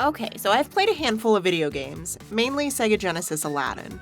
Okay, so I've played a handful of video games, mainly Sega Genesis Aladdin.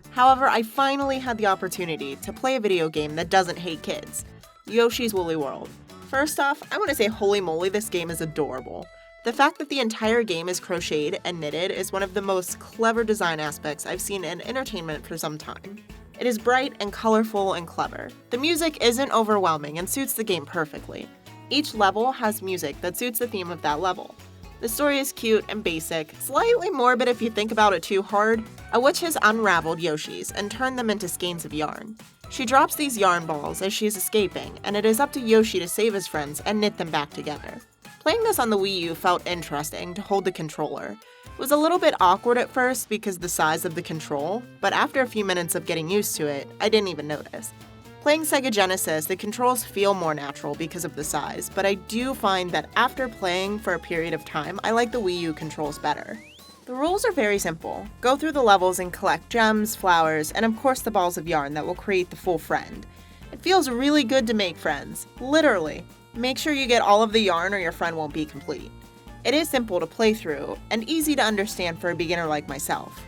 However, I finally had the opportunity to play a video game that doesn't hate kids, Yoshi's Woolly World. First off, I want to say holy moly, this game is adorable. The fact that the entire game is crocheted and knitted is one of the most clever design aspects I've seen in entertainment for some time. It is bright and colorful and clever. The music isn't overwhelming and suits the game perfectly. Each level has music that suits the theme of that level. The story is cute and basic, slightly morbid if you think about it too hard. A witch has unraveled Yoshis and turned them into skeins of yarn. She drops these yarn balls as she is escaping, and it is up to Yoshi to save his friends and knit them back together. Playing this on the Wii U felt interesting to hold the controller. It was a little bit awkward at first because of the size of the control, but after a few minutes of getting used to it, I didn't even notice. Playing Sega Genesis, the controls feel more natural because of the size, but I do find that after playing for a period of time, I like the Wii U controls better. The rules are very simple. Go through the levels and collect gems, flowers, and of course the balls of yarn that will create the full friend. It feels really good to make friends, literally. Make sure you get all of the yarn or your friend won't be complete. It is simple to play through and easy to understand for a beginner like myself.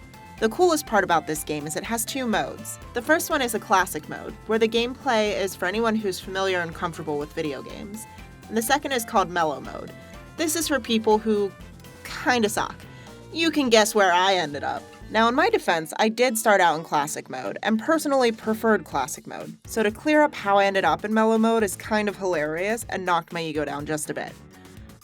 The coolest part about this game is it has two modes. The first one is a classic mode, where the gameplay is for anyone who's familiar and comfortable with video games. And the second is called mellow mode. This is for people who kinda suck. You can guess where I ended up. Now in my defense, I did start out in classic mode, and personally preferred classic mode. So to clear up how I ended up in mellow mode is kind of hilarious and knocked my ego down just a bit.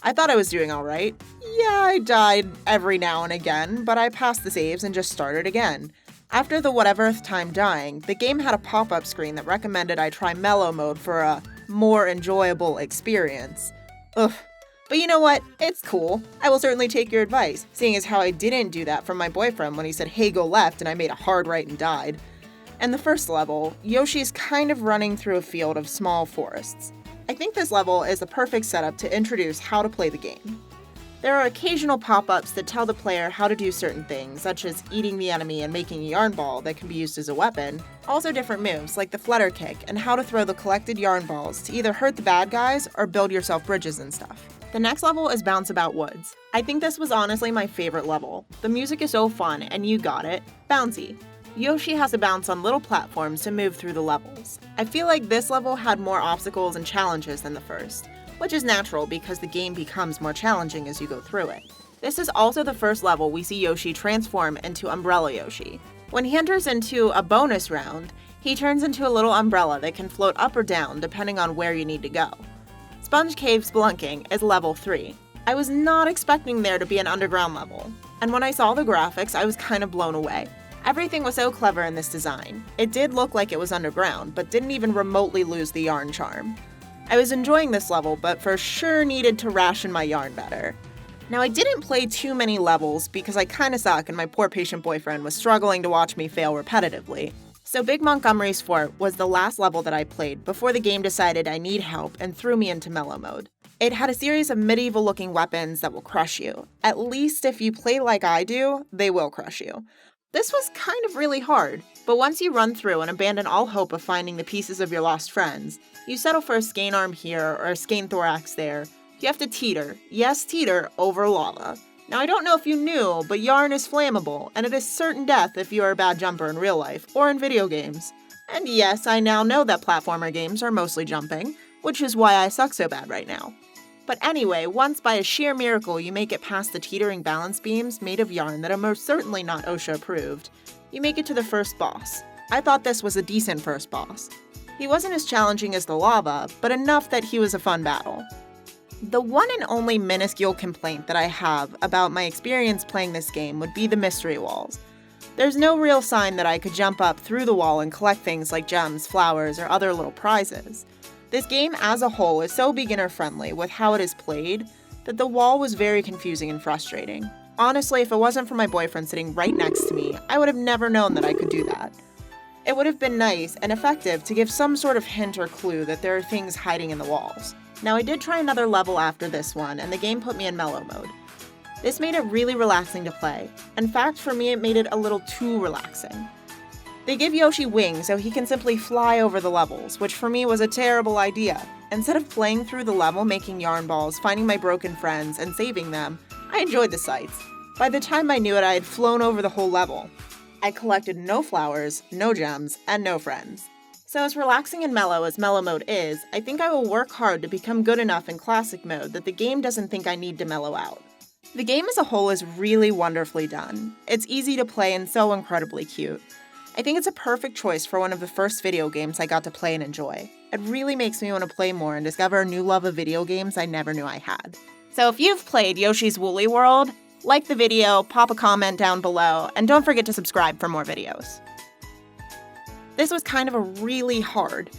I thought I was doing alright. Yeah, I died every now and again, but I passed the saves and just started again. After the whateverth time dying, the game had a pop-up screen that recommended I try mellow mode for a more enjoyable experience. Ugh. But you know what? It's cool. I will certainly take your advice, seeing as how I didn't do that from my boyfriend when he said, hey, go left, and I made a hard right and died. And the first level, Yoshi's kind of running through a field of small forests. I think this level is the perfect setup to introduce how to play the game. There are occasional pop-ups that tell the player how to do certain things, such as eating the enemy and making a yarn ball that can be used as a weapon. Also different moves, like the flutter kick, and how to throw the collected yarn balls to either hurt the bad guys or build yourself bridges and stuff. The next level is Bounce About Woods. I think this was honestly my favorite level. The music is so fun, and you got it, bouncy. Yoshi has to bounce on little platforms to move through the levels. I feel like this level had more obstacles and challenges than the first, which is natural because the game becomes more challenging as you go through it. This is also the first level we see Yoshi transform into Umbrella Yoshi. When he enters into a bonus round, he turns into a little umbrella that can float up or down depending on where you need to go. Sponge Cave Spelunking is level 3. I was not expecting there to be an underground level, and when I saw the graphics, I was kind of blown away. Everything was so clever in this design. It did look like it was underground, but didn't even remotely lose the yarn charm. I was enjoying this level, but for sure needed to ration my yarn better. Now I didn't play too many levels because I kinda suck and my poor patient boyfriend was struggling to watch me fail repetitively. So Big Montgomery's Fort was the last level that I played before the game decided I need help and threw me into mellow mode. It had a series of medieval looking weapons that will crush you. At least if you play like I do, they will crush you. This was kind of really hard, but once you run through and abandon all hope of finding the pieces of your lost friends, you settle for a skein arm here or a skein thorax there. You have to teeter, yes teeter, over lava. Now I don't know if you knew, but yarn is flammable, and it is certain death if you are a bad jumper in real life or in video games. And yes, I now know that platformer games are mostly jumping, which is why I suck so bad right now. But anyway, once by a sheer miracle you make it past the teetering balance beams made of yarn that are most certainly not OSHA approved, you make it to the first boss. I thought this was a decent first boss. He wasn't as challenging as the lava, but enough that he was a fun battle. The one and only minuscule complaint that I have about my experience playing this game would be the mystery walls. There's no real sign that I could jump up through the wall and collect things like gems, flowers, or other little prizes. This game as a whole is so beginner-friendly with how it is played that the wall was very confusing and frustrating. Honestly, if it wasn't for my boyfriend sitting right next to me, I would have never known that I could do that. It would have been nice and effective to give some sort of hint or clue that there are things hiding in the walls. Now I did try another level after this one, and the game put me in mellow mode. This made it really relaxing to play. In fact, for me it made it a little too relaxing. They give Yoshi wings so he can simply fly over the levels, which for me was a terrible idea. Instead of playing through the level making yarn balls, finding my broken friends, and saving them, I enjoyed the sights. By the time I knew it, I had flown over the whole level. I collected no flowers, no gems, and no friends. So as relaxing and mellow as mellow mode is, I think I will work hard to become good enough in classic mode that the game doesn't think I need to mellow out. The game as a whole is really wonderfully done. It's easy to play and so incredibly cute. I think it's a perfect choice for one of the first video games I got to play and enjoy. It really makes me want to play more and discover a new love of video games I never knew I had. So if you've played Yoshi's Woolly World, like the video, pop a comment down below, and don't forget to subscribe for more videos. This was kind of a really hard